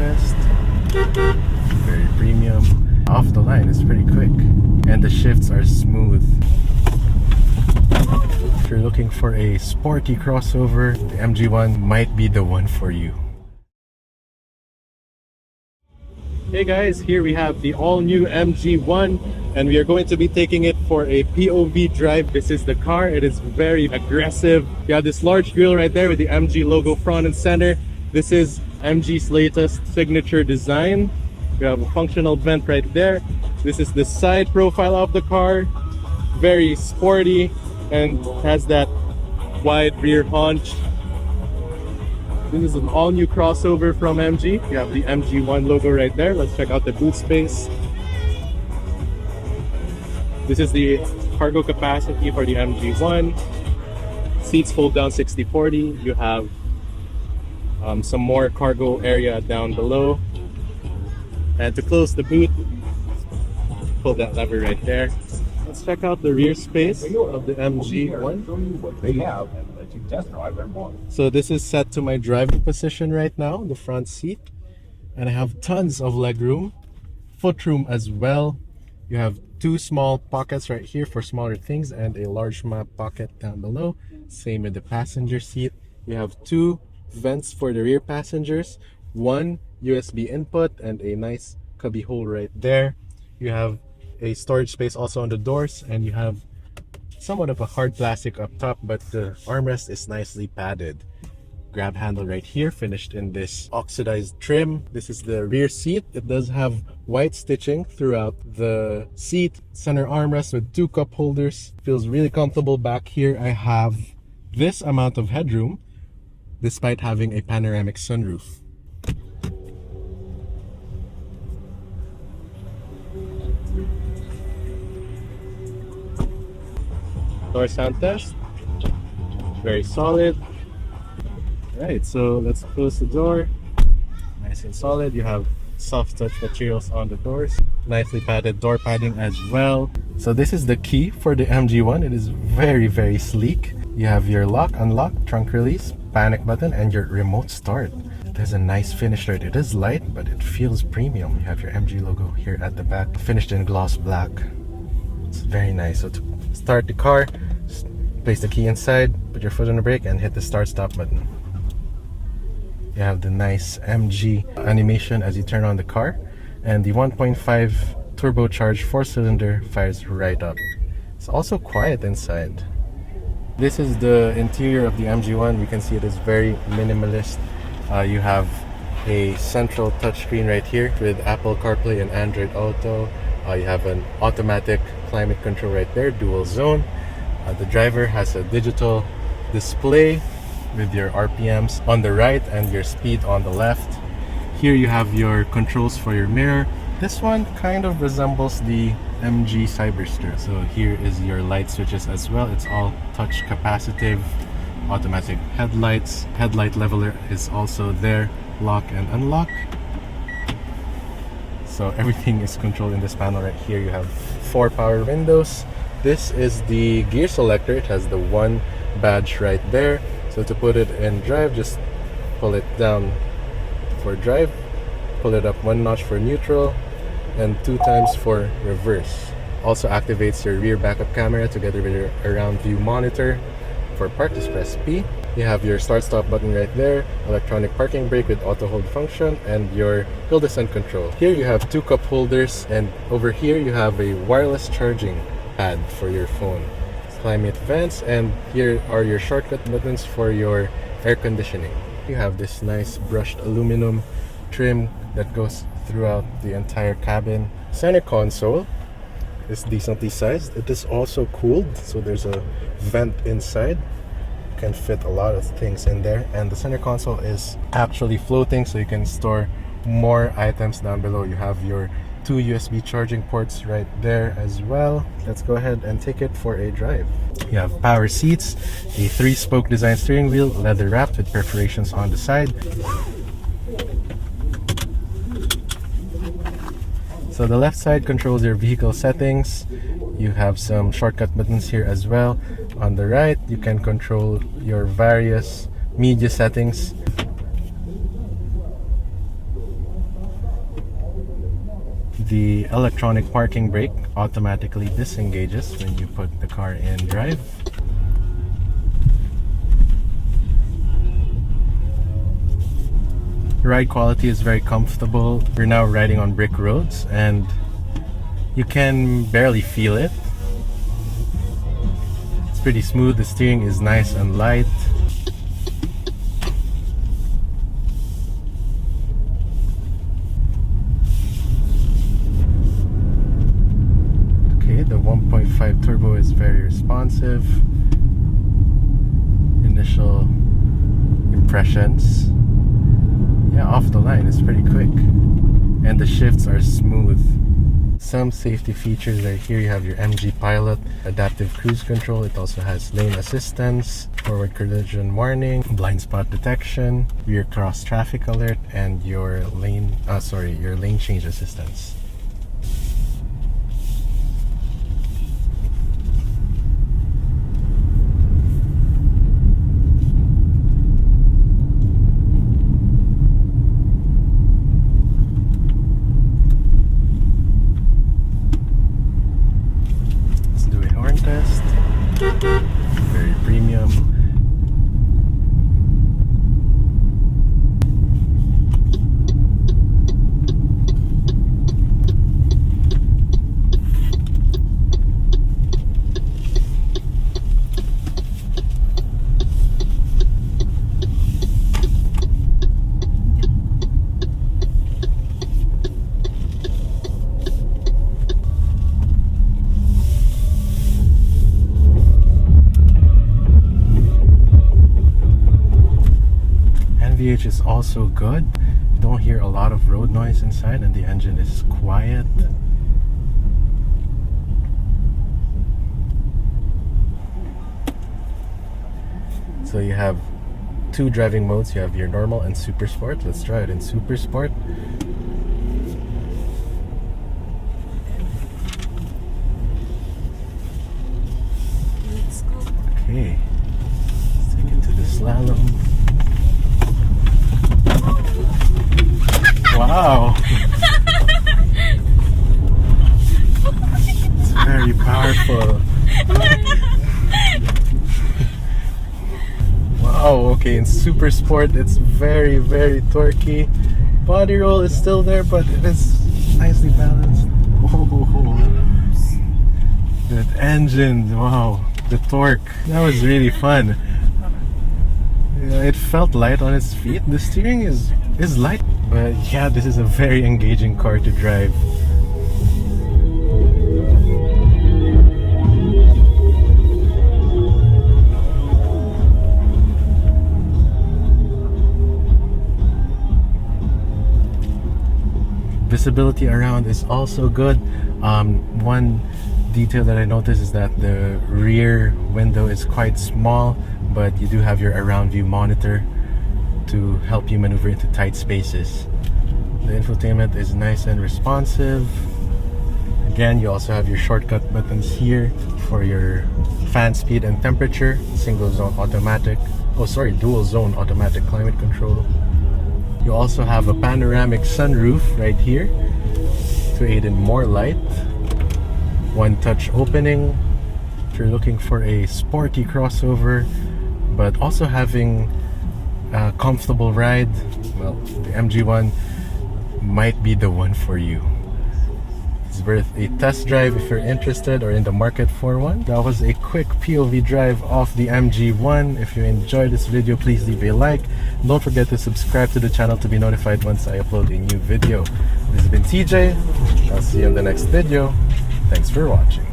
test. Very premium. Off the line, it's pretty quick. And the shifts are smooth. If you're looking for a sporty crossover, the MG1 might be the one for you. Hey guys, here we have the all-new MG1 and we are going to be taking it for a POV drive. This is the car. It is very aggressive. You have this large grille right there with the MG logo front and center. This is MG's latest signature design. We have a functional vent right there. This is the side profile of the car. Very sporty and has that wide rear haunch. This is an all-new crossover from MG. You have the MG1 logo right there. Let's check out the boot space. This is the cargo capacity for the MG1. Seats fold down 60/40. You have some more cargo area down below. And to close the boot, pull that lever right there. Let's check out the rear space of the MG1. So this is set to my driving position right now, the front seat. And I have tons of leg room, foot room as well. You have two small pockets right here for smaller things and a large map pocket down below. Same with the passenger seat. You have two vents for the rear passengers, one USB input and a nice cubby hole right there. You have a storage space also on the doors, and you have somewhat of a hard plastic up top, but the armrest is nicely padded. Grab handle right here, finished in this oxidized trim. This is the rear seat. It does have white stitching throughout the seat. Center armrest with two cup holders. Feels really comfortable back here. I have this amount of headroom despite having a panoramic sunroof. Door sound test, very solid. Alright, so let's close the door. Nice and solid. You have soft touch materials on the doors. Nicely padded door padding as well. So this is the key for the MG1. It is very, very sleek. You have your lock, unlock, trunk release, panic button, and your remote start. It has a nice finish to it. It is light, but it feels premium. You have your MG logo here at the back, finished in gloss black. It's very nice. So to start the car, place the key inside, put your foot on the brake, and hit the start stop button. You have the nice MG animation as you turn on the car, and the 1.5 turbocharged 4-cylinder fires right up. It's also quiet inside. This is the interior of the MG1. You can see it is very minimalist. You have a central touchscreen right here with Apple CarPlay and Android Auto. You have an automatic climate control right there, dual zone. The driver has a digital display with your RPMs on the right and your speed on the left. Here you have your controls for your mirror. This one kind of resembles the MG Cyberster. So here is your light switches as well. It's all touch capacitive, automatic headlights. Headlight leveler is also there, lock and unlock. So everything is controlled in this panel right here. You have 4 power windows. This is the gear selector. It has the 1 badge right there. So to put it in drive, just pull it down for drive, pull it up 1 notch for neutral, and 2 times for reverse. Also activates your rear backup camera together with your around view monitor. For park, just press P. You have your start stop button right there, electronic parking brake with auto hold function, and your hill descent control. Here you have 2 cup holders, and over here you have a wireless charging pad for your phone. Climate vents, and here are your shortcut buttons for your air conditioning. You have this nice brushed aluminum trim that goes throughout the entire cabin. Center console is decently sized. It is also cooled, so there's a vent inside. Can fit a lot of things in there, and the center console is actually floating, so you can store more items down below. You have your 2 USB charging ports right there as well. Let's go ahead and take it for a drive. You have power seats, a 3-spoke design steering wheel, leather wrapped with perforations on the side. So the left side controls your vehicle settings. You have some shortcut buttons here as well. On the right, you can control your various media settings. The electronic parking brake automatically disengages when you put the car in drive. Ride quality is very comfortable. We're now riding on brick roads and you can barely feel it. It's pretty smooth. The steering is nice and light. Okay, the 1.5 turbo is very responsive. Initial impressions. Yeah, off the line, it's pretty quick. And the shifts are smooth. Some safety features right here. You have your MG Pilot, adaptive cruise control. It also has lane assistance, forward collision warning, blind spot detection, rear cross traffic alert, and your lane change assistance. Test. Very premium. NVH is also good. You don't hear a lot of road noise inside and the engine is quiet. So you have two driving modes. You have your normal and super sport. Let's try it in super sport. Okay, let's take it to the slalom. Wow! It's very powerful. Wow, okay, in super sport it's very, very torquey. Body roll is still there, but it is nicely balanced. Whoa. That engine, wow, the torque, that was really fun. Yeah, it felt light on its feet. The steering is light, but yeah, this is a very engaging car to drive. Visibility around is also good. One detail that I noticed is that the rear window is quite small, but you do have your around view monitor to help you maneuver into tight spaces. The infotainment is nice and responsive. Again, you also have your shortcut buttons here for your fan speed and temperature, dual zone automatic climate control. You also have a panoramic sunroof right here to aid in more light. One touch opening if you're looking for a sporty crossover, but also having a comfortable ride. Well, the MG1 might be the one for you. It's worth a test drive if you're interested or in the market for one. That was a quick POV drive of the MG1. If you enjoyed this video, please leave a like. Don't forget to subscribe to the channel to be notified once I upload a new video. This has been TJ. I'll see you in the next video. Thanks for watching.